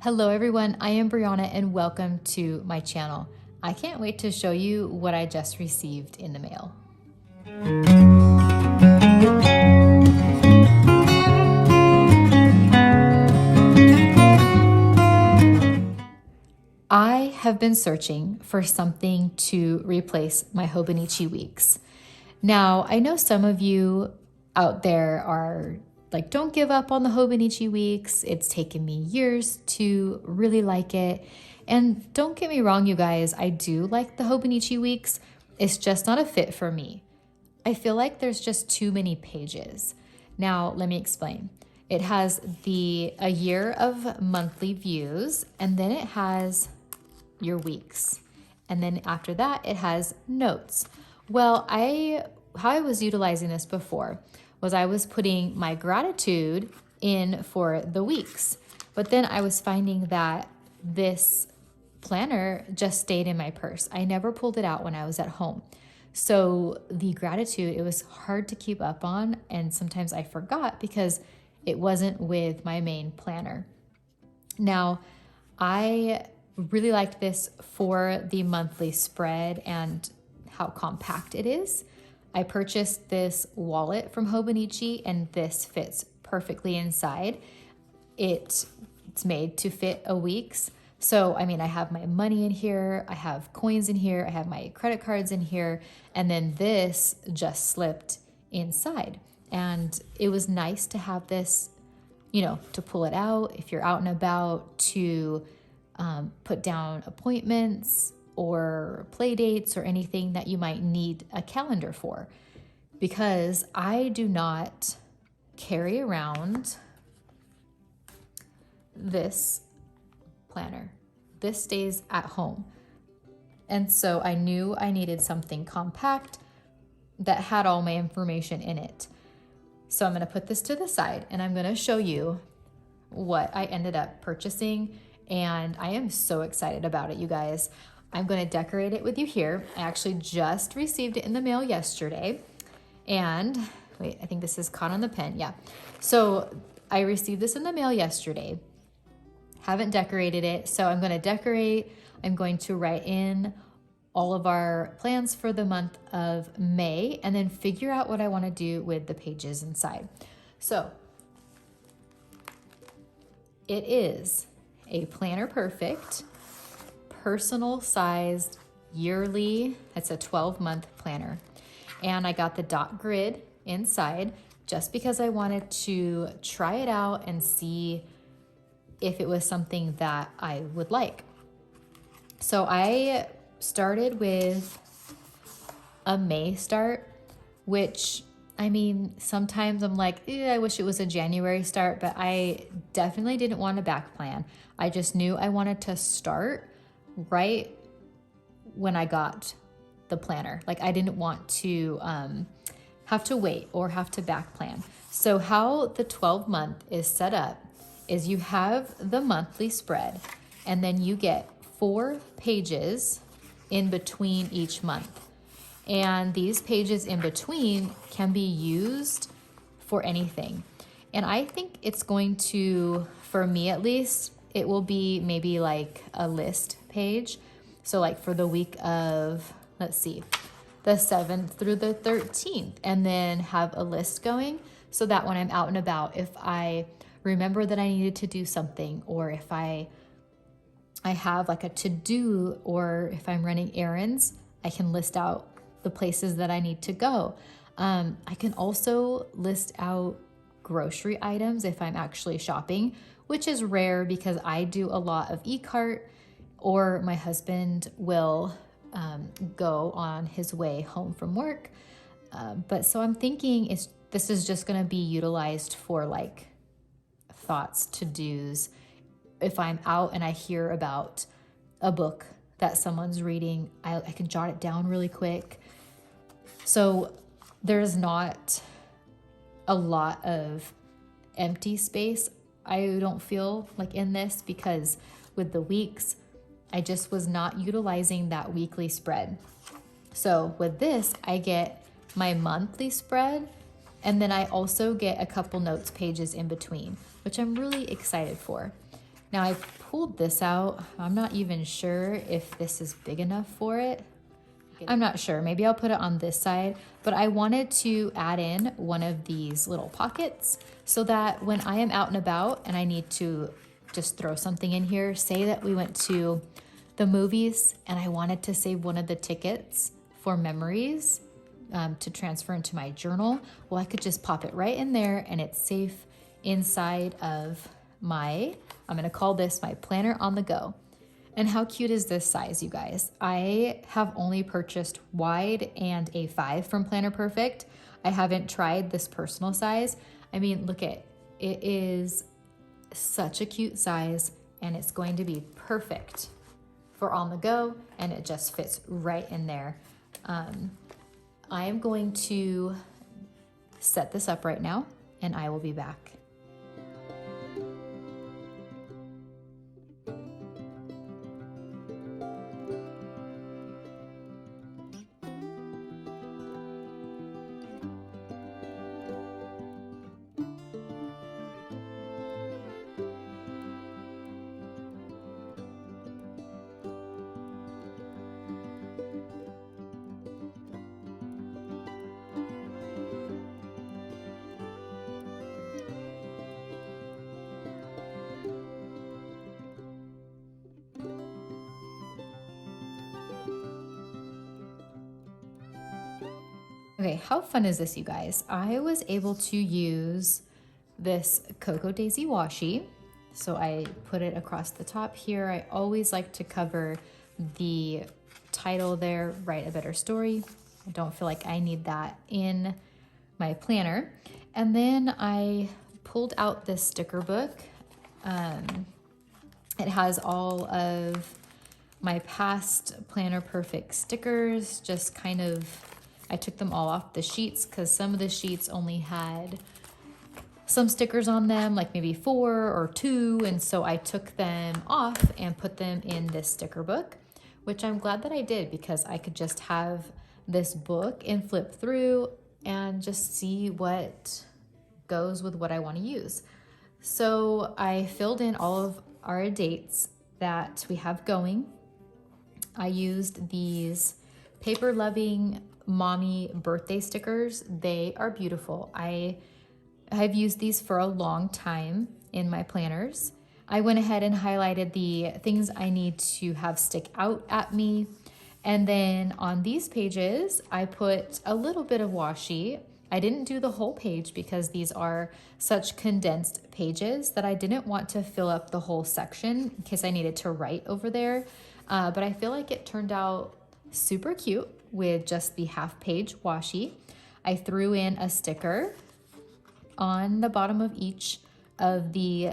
Hello everyone, I am Brianna and welcome to my channel. I can't wait to show you what I just received in the mail. I have been searching for something to replace my Hobonichi Weeks. Now, I know some of you out there are like, don't give up on the Hobonichi Weeks. It's taken me years to really like it. And don't get me wrong, you guys, I do like the Hobonichi Weeks. It's just not a fit for me. I feel like there's just too many pages. Now, let me explain. It has a year of monthly views, and then it has your weeks. And then after that, it has notes. Well, how I was utilizing this before was I was putting my gratitude in for the weeks, but then I was finding that this planner just stayed in my purse. I never pulled it out when I was at home. So the gratitude, it was hard to keep up on, and sometimes I forgot because it wasn't with my main planner. Now, I really liked this for the monthly spread and how compact it is. I purchased this wallet from Hobonichi and this fits perfectly inside. It's made to fit a week's. So, I mean, I have my money in here, I have coins in here, I have my credit cards in here, and then this just slipped inside. And it was nice to have this, to pull it out if you're out and about, to put down appointments or play dates or anything that you might need a calendar for, because I do not carry around this planner. This stays at home. And so I knew I needed something compact that had all my information in it. So I'm going to put this to the side and I'm going to show you what I ended up purchasing. And I am so excited about it, you guys. I'm going to decorate it with you here. I actually just received it in the mail yesterday. And wait, I think this is caught on the pen. Yeah. So I received this in the mail yesterday. Haven't decorated it. So I'm going to decorate. I'm going to write in all of our plans for the month of May and then figure out what I want to do with the pages inside. So it is a Planner Perfect, personal sized yearly, it's a 12-month planner. And I got the dot grid inside just because I wanted to try it out and see if it was something that I would like. So I started with a May start, which, I mean, sometimes I'm like, I wish it was a January start, but I definitely didn't want a back plan. I just knew I wanted to start right when I got the planner. Like, I didn't want to have to wait or have to back plan. So how the 12-month is set up is you have the monthly spread, and then you get 4 pages in between each month. And these pages in between can be used for anything. And I think it's going to, for me at least, it will be maybe like a list page. So like for the week of, let's see, the 7th through the 13th, and then have a list going so that when I'm out and about, if I remember that I needed to do something, or if I have like a to-do, or if I'm running errands, I can list out the places that I need to go. I can also list out grocery items if I'm actually shopping, which is rare because I do a lot of e-cart, or my husband will go on his way home from work. But so I'm thinking this is just going to be utilized for like thoughts, to-dos. If I'm out and I hear about a book that someone's reading, I can jot it down really quick. So there's not a lot of empty space, I don't feel like, in this, because with the weeks, I just was not utilizing that weekly spread. So with this, I get my monthly spread, and then I also get a couple notes pages in between, which I'm really excited for. Now I pulled this out. I'm not even sure if this is big enough for it. I'm not sure, maybe I'll put it on this side, but I wanted to add in one of these little pockets so that when I am out and about and I need to just throw something in here, say that we went to the movies and I wanted to save one of the tickets for memories to transfer into my journal, well, I could just pop it right in there and it's safe inside of I'm gonna call this my planner on the go. And how cute is this size, you guys? I have only purchased wide and A5 from Planner Perfect. I haven't tried this personal size. I mean, look at it. It is such a cute size and it's going to be perfect for on the go and it just fits right in there. I am going to set this up right now and I will be back. Okay, how fun is this, you guys? I was able to use this Cocoa Daisy washi. So I put it across the top here. I always like to cover the title there, Write a Better Story. I don't feel like I need that in my planner. And then I pulled out this sticker book. It has all of my past Planner Perfect stickers, just kind of, I took them all off the sheets because some of the sheets only had some stickers on them, like maybe 4 or 2. And so I took them off and put them in this sticker book, which I'm glad that I did because I could just have this book and flip through and just see what goes with what I want to use. So I filled in all of our dates that we have going. I used these Paper Loving Mommy birthday stickers. They are beautiful. I've used these for a long time in my planners. I went ahead and highlighted the things I need to have stick out at me. And then on these pages, I put a little bit of washi. I didn't do the whole page because these are such condensed pages that I didn't want to fill up the whole section in case I needed to write over there. But I feel like it turned out super cute with just the half page washi. I threw in a sticker on the bottom of each of the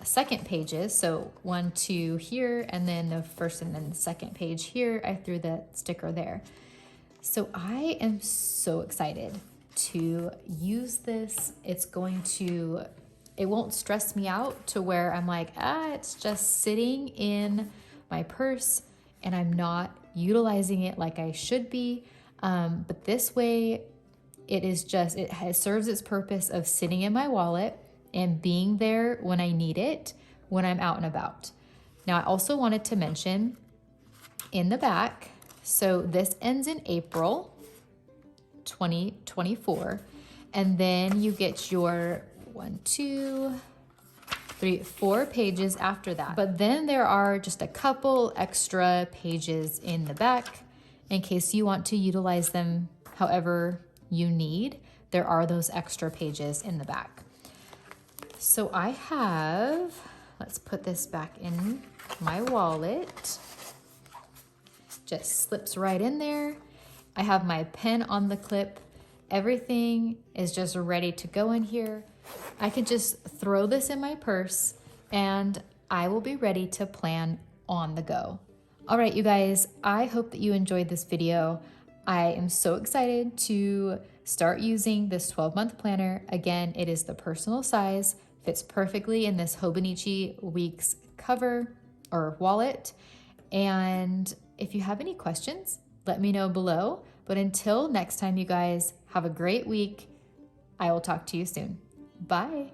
second pages. So 1, 2 here, and then the first and then the second page here, I threw the sticker there. So I am so excited to use this. It won't stress me out to where I'm like, it's just sitting in my purse and I'm not utilizing it like I should be. But this way, it serves its purpose of sitting in my wallet and being there when I need it, when I'm out and about. Now, I also wanted to mention in the back, so this ends in April 2024, and then you get your 1, 2, 3, 4 pages after that. But then there are just a couple extra pages in the back in case you want to utilize them however you need. There are those extra pages in the back. So I have, let's put this back in my wallet. Just slips right in there. I have my pen on the clip. Everything is just ready to go in here. I can just throw this in my purse and I will be ready to plan on the go. All right, you guys, I hope that you enjoyed this video. I am so excited to start using this 12-month planner. Again, it is the personal size, fits perfectly in this Hobonichi Weeks cover or wallet. And if you have any questions, let me know below. But until next time, you guys, have a great week. I will talk to you soon. Bye.